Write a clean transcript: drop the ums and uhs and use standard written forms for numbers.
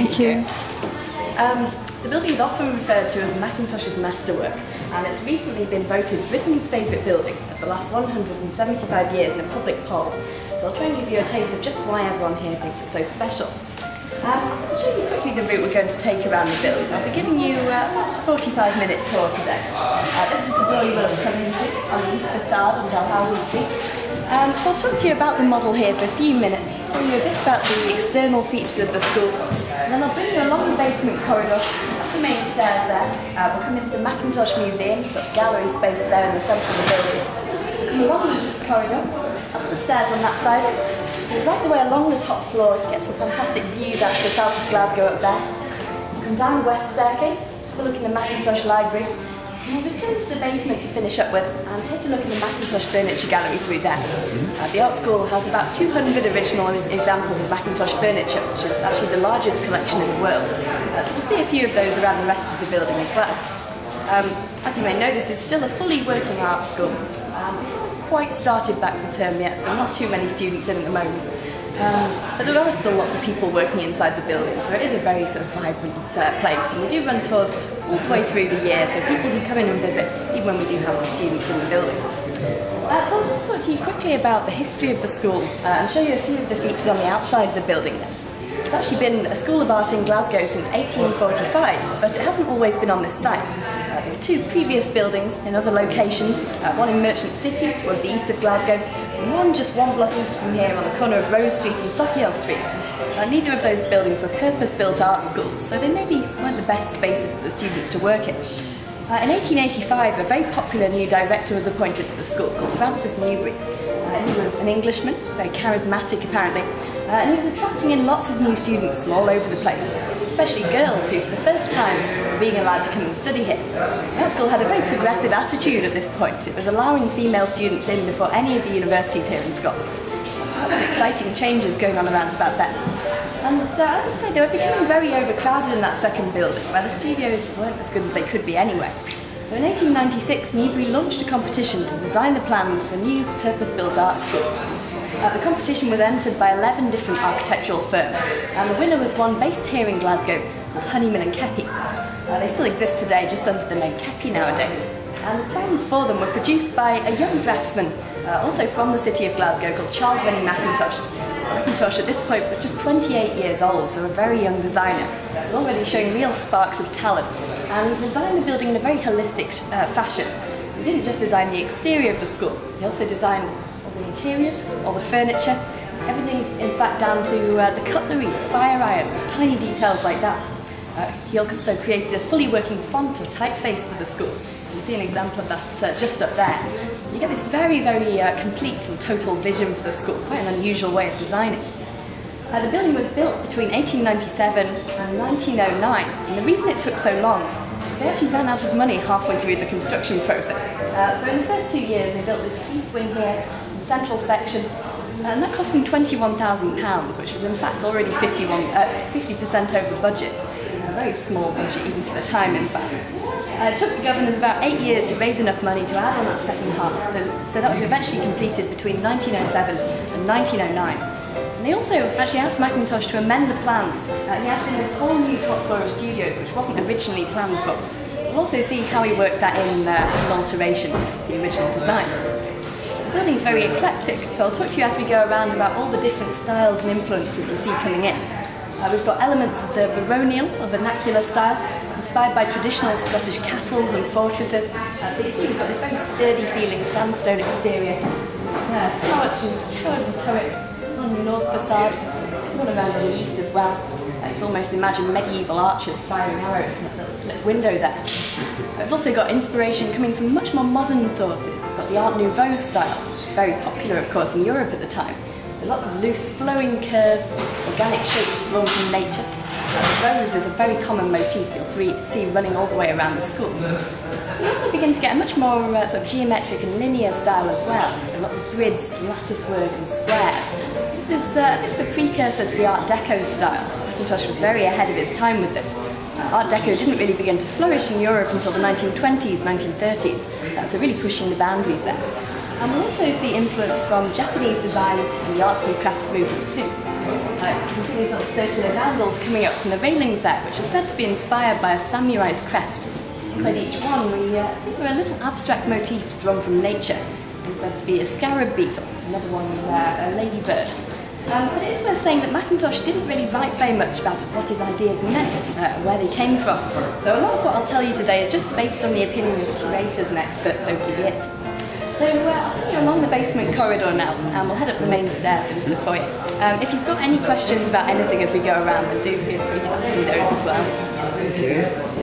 Thank you. The building is often referred to as Mackintosh's masterwork, and it's recently been voted Britain's favourite building of the last 175 years in a public poll. So I'll try and give you a taste of just why everyone here thinks it's so special. I'll show you quickly the route we're going to take around the building. I'll be giving you about a 45-minute tour today. This is the door you will have come into on the east facade on Dalhousie Street. So I'll talk to you about the model here for a few minutes, tell you a bit about the external features of the school, and then I'll bring you along the basement corridor, up the main stairs there. We'll come into the Mackintosh Museum, sort of gallery space there in the centre of the building. Come along the east corridor, up the stairs on that side. Right the way along the top floor, you get some fantastic views out to the south of Glasgow up there. Come down the west staircase, have a look in the Mackintosh Library, and we'll return to the basement to finish up with and take a look in the Mackintosh Furniture Gallery through there. The art school has about 200 original examples of Mackintosh furniture, which is actually the largest collection in the world. So we'll see a few of those around the rest of the building as well. As you may know, this is still a fully working art school. Quite started back for term yet, so not too many students in at the moment. But there are still lots of people working inside the building, so it is a very sort of vibrant place. And we do run tours all the way through the year, so people can come in and visit, even when we do have the students in the building. So I'll just talk to you quickly about the history of the school and show you a few of the features on the outside of the building. It's actually been a School of Art in Glasgow since 1845, but it hasn't always been on this site. There were two previous buildings in other locations, one in Merchant City towards the east of Glasgow, and one just one block east from here on the corner of Rose Street and Sochiel Street. Neither of those buildings were purpose-built art schools, so they maybe weren't the best spaces for the students to work in. In 1885, a very popular new director was appointed to the school called Francis Newbury. He was an Englishman, very charismatic apparently, and he was attracting in lots of new students from all over the place, especially girls who for the first time were being allowed to come and study here. The art school had a very progressive attitude at this point. It was allowing female students in before any of the universities here in Scotland. Lots of exciting changes going on around about then. And as I say, they were becoming very overcrowded in that second building, where the studios weren't as good as they could be anyway. So in 1896, Newbury launched a competition to design the plans for a new purpose-built art school. The competition was entered by 11 different architectural firms, and the winner was one based here in Glasgow called Honeyman and Keppie. They still exist today just under the name Keppie nowadays. And the plans for them were produced by a young draftsman, also from the city of Glasgow, called Charles Rennie Mackintosh. Mackintosh at this point was just 28 years old, so a very young designer. He was already showing real sparks of talent, and he designed the building in a very holistic fashion. He didn't just design the exterior of the school, he also designed all the interiors, all the furniture, everything in fact down to the cutlery, the fire iron, tiny details like that. He also created a fully working font or typeface for the school. You can see an example of that just up there. You get this very, very complete and total vision for the school, quite an unusual way of designing. The building was built between 1897 and 1909, and the reason it took so long, they actually ran out of money halfway through the construction process. So in the first 2 years they built this east wing here, the central section, and that cost them £21,000, which was in fact already 50% over budget. A very small budget even for the time, in fact. It took the governors about 8 years to raise enough money to add on that second half, so that was eventually completed between 1907 and 1909. And they also actually asked Mackintosh to amend the plans. He added in this whole new top floor of studios, which wasn't originally planned for. We'll also see how he worked that in an alteration of the original design. The building's very eclectic, so I'll talk to you as we go around about all the different styles and influences you see coming in. We've got elements of the baronial or vernacular style, inspired by traditional Scottish castles and fortresses. So you see we've got this very sturdy feeling sandstone exterior, towers and turrets on the north facade, all around on the east as well. You can almost imagine medieval archers firing arrows in that little slip window there. We've also got inspiration coming from much more modern sources. We've got the Art Nouveau style, which was very popular of course in Europe at the time. With lots of loose flowing curves, organic shapes drawn from nature. The rose is a very common motif you'll see running all the way around the school. You also begin to get a much more sort of geometric and linear style as well. So lots of grids, lattice work and squares. This is the precursor to the Art Deco style. Mackintosh was very ahead of his time with this. Art Deco didn't really begin to flourish in Europe until the 1920s, 1930s. So really pushing the boundaries there. And we'll also see influence from Japanese design and the arts and crafts movement too. You can see these little circular roundels coming up from the railings there, which are said to be inspired by a samurai's crest. Inside each one, there are little abstract motifs drawn from nature, and said to be a scarab beetle, another one a ladybird. But it is worth saying that Mackintosh didn't really write very much about what his ideas meant, where they came from. So a lot of what I'll tell you today is just based on the opinion of curators and experts over the years. So I'll take you along the basement corridor now, and we'll head up the main stairs into the foyer. If you've got any questions about anything as we go around, then do feel free to ask me those as well. Thank you.